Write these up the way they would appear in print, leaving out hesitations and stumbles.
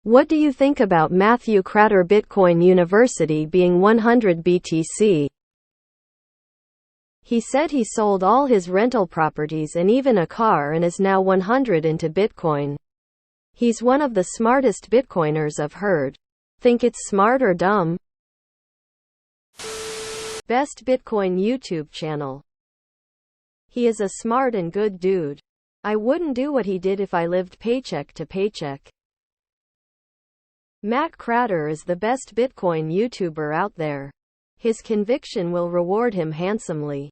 What do you think about Matthew Kratter Bitcoin University being 100 BTC? He said he sold all his rental properties and even a car and is now 100 into Bitcoin. He's one of the smartest Bitcoiners I've heard. Think it's smart or dumb? Best Bitcoin YouTube channel. He is a smart and good dude. I wouldn't do what he did if I lived paycheck to paycheck. Matt Kratter is the best Bitcoin YouTuber out there. His conviction will reward him handsomely.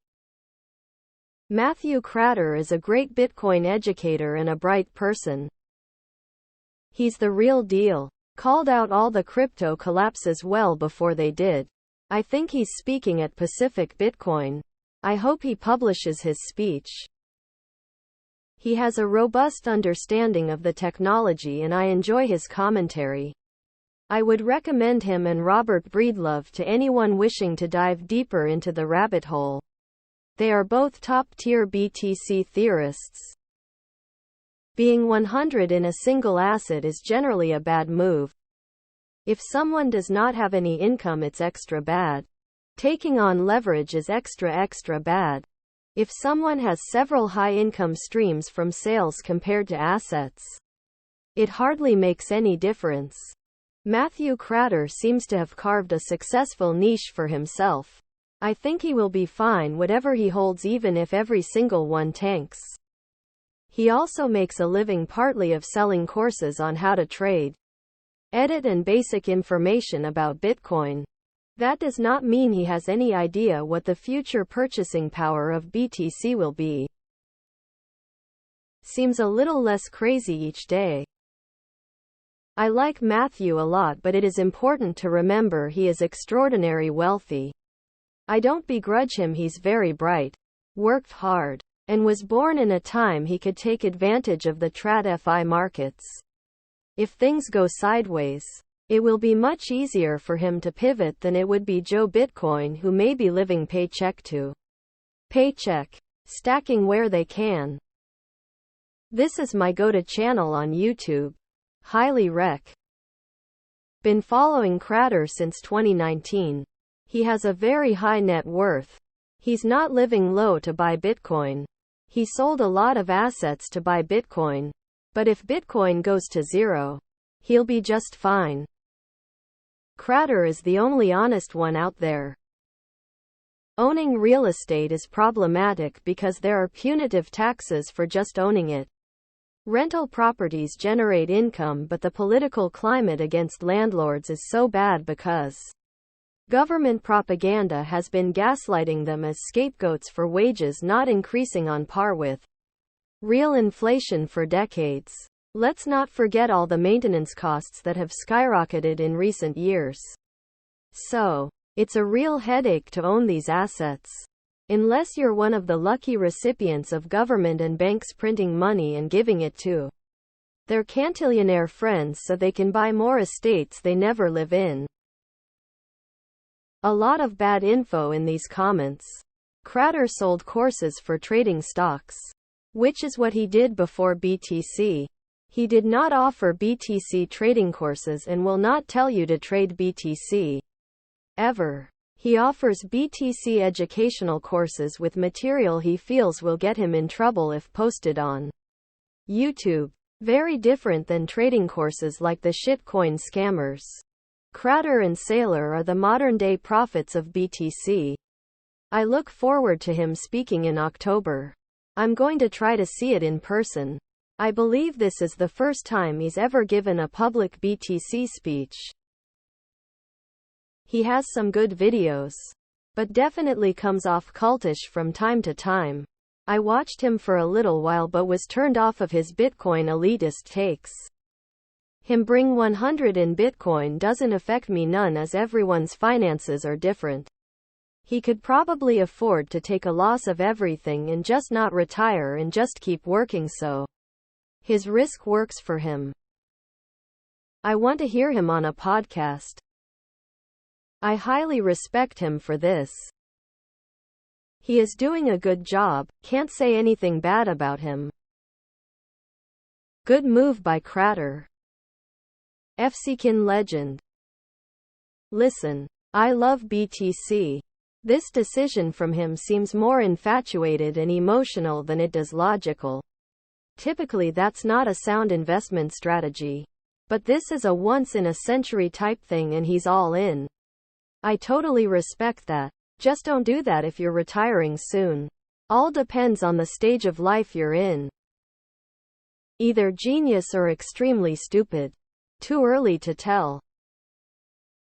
Matthew Kratter is a great Bitcoin educator and a bright person. He's the real deal. Called out all the crypto collapses well before they did. I think he's speaking at Pacific Bitcoin. I hope he publishes his speech. He has a robust understanding of the technology and I enjoy his commentary. I would recommend him and Robert Breedlove to anyone wishing to dive deeper into the rabbit hole. They are both top-tier BTC theorists. Being 100 in a single asset is generally a bad move. If someone does not have any income, it's extra bad. Taking on leverage is extra bad. If someone has several high income streams from sales compared to assets, it hardly makes any difference. Matthew Kratter seems to have carved a successful niche for himself. I think he will be fine whatever he holds, even if every single one tanks. He also makes a living partly of selling courses on how to trade, edit and basic information about Bitcoin. That does not mean he has any idea what the future purchasing power of BTC will be. Seems a little less crazy each day. I like Matthew a lot, but it is important to remember he is extraordinarily wealthy. I don't begrudge him, he's very bright, worked hard, and was born in a time he could take advantage of the TradFi markets. If things go sideways, it will be much easier for him to pivot than it would be Joe Bitcoin, who may be living paycheck to paycheck, stacking where they can. This is my go-to channel on YouTube. Highly rec. Been following Kratter since 2019. He has a very high net worth. He's not living low to buy Bitcoin. He sold a lot of assets to buy Bitcoin. But if Bitcoin goes to zero, he'll be just fine. Kratter is the only honest one out there. Owning real estate is problematic because there are punitive taxes for just owning it. Rental properties generate income, but the political climate against landlords is so bad because government propaganda has been gaslighting them as scapegoats for wages not increasing on par with real inflation for decades. Let's not forget all the maintenance costs that have skyrocketed in recent years. So, it's a real headache to own these assets. Unless you're one of the lucky recipients of government and banks printing money and giving it to their cantillionaire friends so they can buy more estates they never live in. A lot of bad info in these comments. Kratter sold courses for trading stocks, which is what he did before BTC. He did not offer BTC trading courses and will not tell you to trade BTC. Ever. He offers BTC educational courses with material he feels will get him in trouble if posted on YouTube. Very different than trading courses like the shitcoin scammers. Kratter and Saylor are the modern-day prophets of BTC. I look forward to him speaking in October. I'm going to try to see it in person. I believe this is the first time he's ever given a public BTC speech. He has some good videos, but definitely comes off cultish from time to time. I watched him for a little while but was turned off of his Bitcoin elitist takes. Him bring 100 in Bitcoin doesn't affect me none, as everyone's finances are different. He could probably afford to take a loss of everything and just not retire and just keep working, so his risk works for him. I want to hear him on a podcast. I highly respect him for this. He is doing a good job, can't say anything bad about him. Good move by Kratter. FCkin legend. Listen. I love BTC. This decision from him seems more infatuated and emotional than it does logical. Typically that's not a sound investment strategy. But this is a once-in-a-century type thing and he's all in. I totally respect that. Just don't do that if you're retiring soon. All depends on the stage of life you're in. Either genius or extremely stupid. Too early to tell.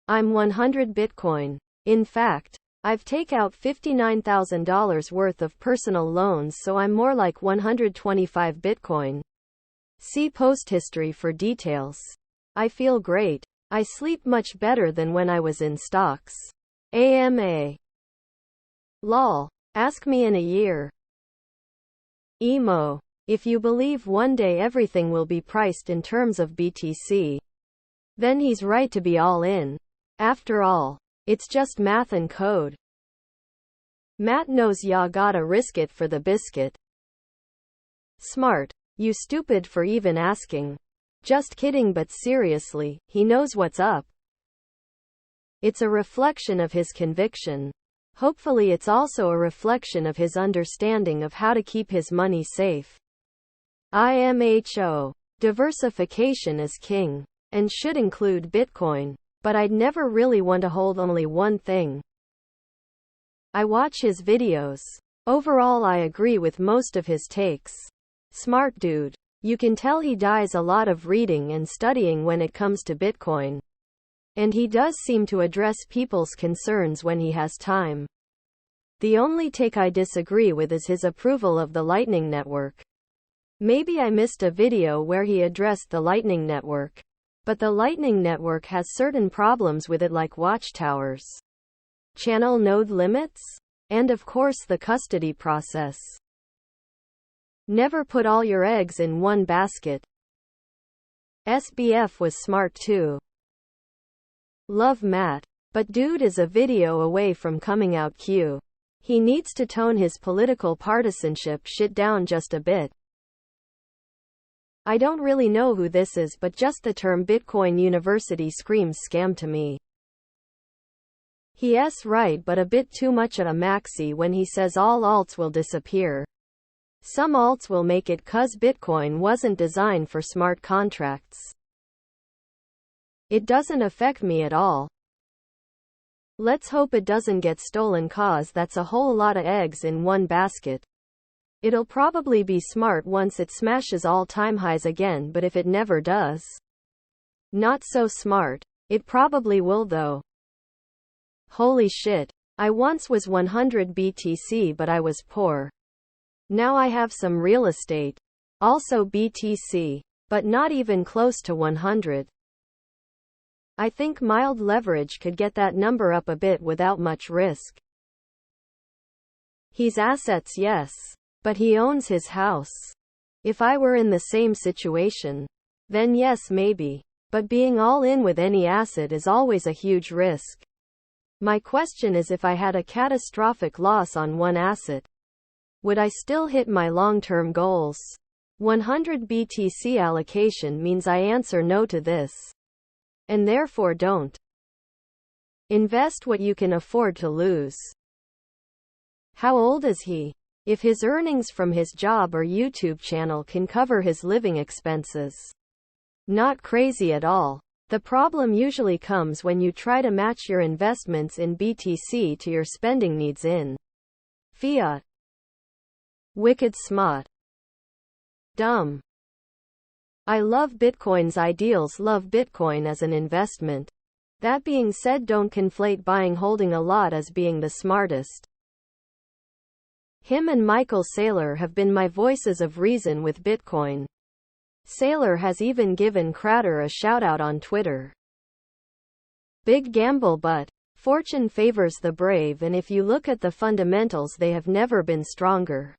I'm 100 Bitcoin. In fact, I've taken out $59,000 worth of personal loans, so I'm more like 125 Bitcoin. See post history for details. I feel great. I sleep much better than when I was in stocks. AMA. Lol. Ask me in a year. Emo. If you believe one day everything will be priced in terms of BTC, then he's right to be all in. After all, it's just math and code. Matt knows ya gotta risk it for the biscuit. Smart. You stupid for even asking. Just kidding, but seriously, he knows what's up. It's a reflection of his conviction. Hopefully it's also a reflection of his understanding of how to keep his money safe. IMHO. Diversification is king. And should include Bitcoin. But I'd never really want to hold only one thing. I watch his videos. Overall I agree with most of his takes. Smart dude. You can tell he does a lot of reading and studying when it comes to Bitcoin. And he does seem to address people's concerns when he has time. The only take I disagree with is his approval of the Lightning Network. Maybe I missed a video where he addressed the Lightning Network. But the Lightning Network has certain problems with it, like watchtowers, channel node limits, and of course the custody process. Never put all your eggs in one basket. SBF was smart too. Love Matt. But dude is a video away from coming out Q. He needs to tone his political partisanship shit down just a bit. I don't really know who this is, but just the term Bitcoin University screams scam to me. He's right, but a bit too much of a maxi when he says all alts will disappear. Some alts will make it 'cause Bitcoin wasn't designed for smart contracts. It doesn't affect me at all. Let's hope it doesn't get stolen, 'cause that's a whole lot of eggs in one basket. It'll probably be smart once it smashes all-time highs again, but if it never does, not so smart. It probably will though. Holy shit. I once was 100 BTC, but I was poor. Now I have some real estate. Also BTC. But not even close to 100. I think mild leverage could get that number up a bit without much risk. He's assets, yes. But he owns his house. If I were in the same situation, then yes, maybe. But being all in with any asset is always a huge risk. My question is, if I had a catastrophic loss on one asset, would I still hit my long-term goals? 100 BTC allocation means I answer no to this. And therefore don't. Invest what you can afford to lose. How old is he? If his earnings from his job or YouTube channel can cover his living expenses. Not crazy at all. The problem usually comes when you try to match your investments in BTC to your spending needs in fiat. Wicked smart. Dumb. I love Bitcoin's ideals. Love Bitcoin as an investment. That being said, don't conflate buying holding a lot as being the smartest. Him and Michael Saylor have been my voices of reason with Bitcoin. Saylor has even given Kratter a shoutout on Twitter. Big gamble, but fortune favors the brave, and if you look at the fundamentals, they have never been stronger.